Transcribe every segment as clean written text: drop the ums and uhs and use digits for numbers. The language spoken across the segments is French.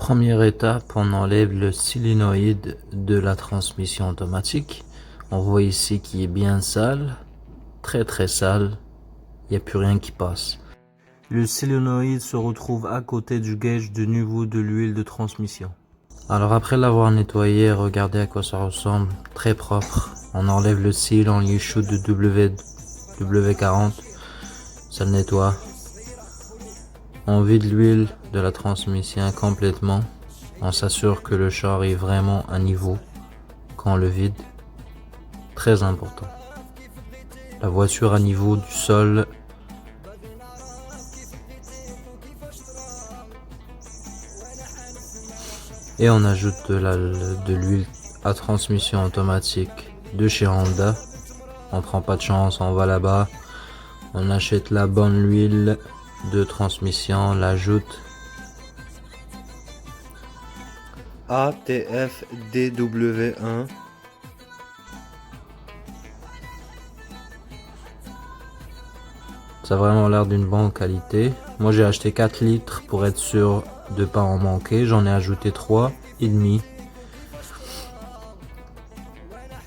Première étape, on enlève le solénoïde de la transmission automatique. On voit ici qu'il est bien sale, très sale, il n'y a plus rien qui passe. Le solénoïde se retrouve à côté du gauge de niveau de l'huile de transmission. Alors après l'avoir nettoyé, regardez à quoi ça ressemble, très propre. On enlève le seal, on y shoot de W40, ça le nettoie. On vide l'huile de la transmission complètement. On s'assure que le char est vraiment à niveau quand on le vide. Très important. La voiture à niveau du sol. Et on ajoute de l'huile à transmission automatique de chez Honda. On prend pas de chance, on va là-bas. On achète la bonne huile de transmission, l'ajoute. ATF DW1. Ça a vraiment l'air d'une bonne qualité. Moi j'ai acheté 4 litres pour être sûr de pas en manquer. J'en ai ajouté 3,5.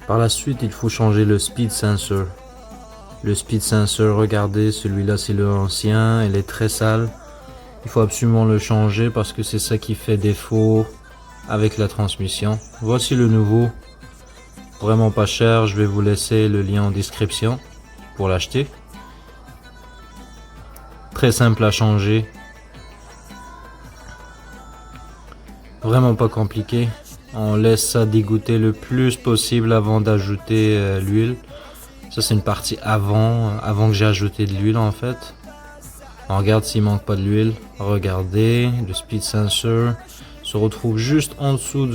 Par la suite, il faut changer le speed sensor. Le speed sensor, regardez, celui-là c'est le ancien, il est très sale. Il faut absolument le changer parce que c'est ça qui fait défaut avec la transmission. Voici le nouveau, vraiment pas cher. Je vais vous laisser le lien en description pour l'acheter. Très simple à changer. Vraiment pas compliqué. On laisse ça dégoûter le plus possible avant d'ajouter l'huile. Ça c'est une partie avant que j'ai ajouté de l'huile en fait. On regarde s'il manque pas de l'huile. Regardez, le speed sensor se retrouve juste en dessous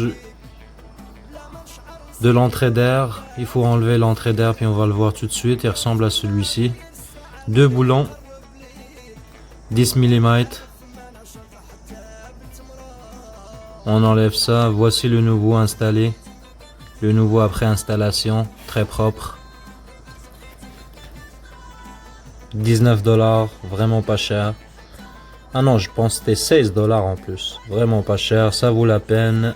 de l'entrée d'air. Il faut enlever l'entrée d'air puis on va le voir tout de suite. Il ressemble à celui-ci. 2 boulons, 10 mm. On enlève ça. Voici le nouveau installé. Le nouveau après installation, très propre. 19 $, vraiment pas cher. Ah non, je pense que c'était 16 $ en plus. Vraiment pas cher, ça vaut la peine.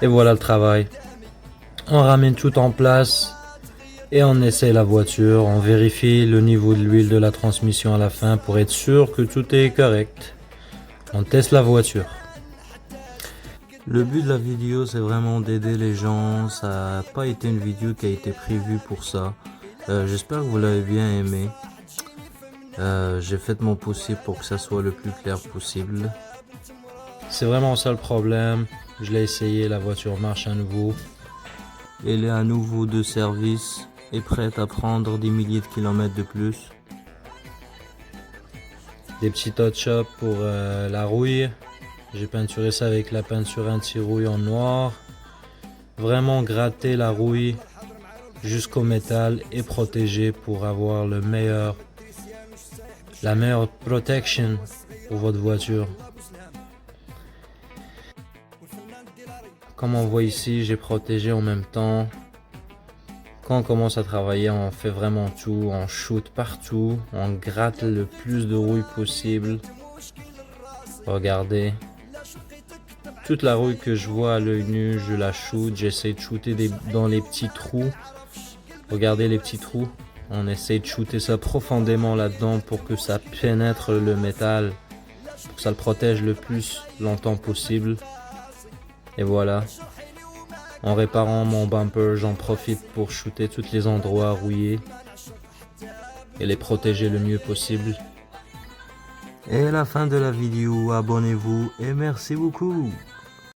Et voilà le travail. On ramène tout en place et on essaie la voiture. On vérifie le niveau de l'huile de la transmission à la fin pour être sûr que tout est correct. On teste la voiture. Le but de la vidéo, c'est vraiment d'aider les gens. Ça n'a pas été une vidéo qui a été prévue pour ça. J'espère que vous l'avez bien aimé. J'ai fait mon possible pour que ça soit le plus clair possible. C'est vraiment ça le problème. Je l'ai essayé, la voiture marche à nouveau. Elle est à nouveau de service et prête à prendre des milliers de kilomètres de plus. Des petits touch-up pour la rouille. J'ai peinturé ça avec la peinture anti-rouille en noir. Vraiment gratter la rouille jusqu'au métal et protéger pour avoir la meilleure protection pour votre voiture. Comme on voit ici, j'ai protégé en même temps. Quand on commence à travailler, on fait vraiment tout. On shoot partout. On gratte le plus de rouille possible. Regardez. Toute la rouille que je vois à l'œil nu, je la shoot. J'essaie de shooter dans les petits trous. Regardez les petits trous. On essaie de shooter ça profondément là-dedans pour que ça pénètre le métal. Pour que ça le protège le plus longtemps possible. Et voilà. En réparant mon bumper, j'en profite pour shooter tous les endroits rouillés. Et les protéger le mieux possible. Et à la fin de la vidéo, abonnez-vous et merci beaucoup.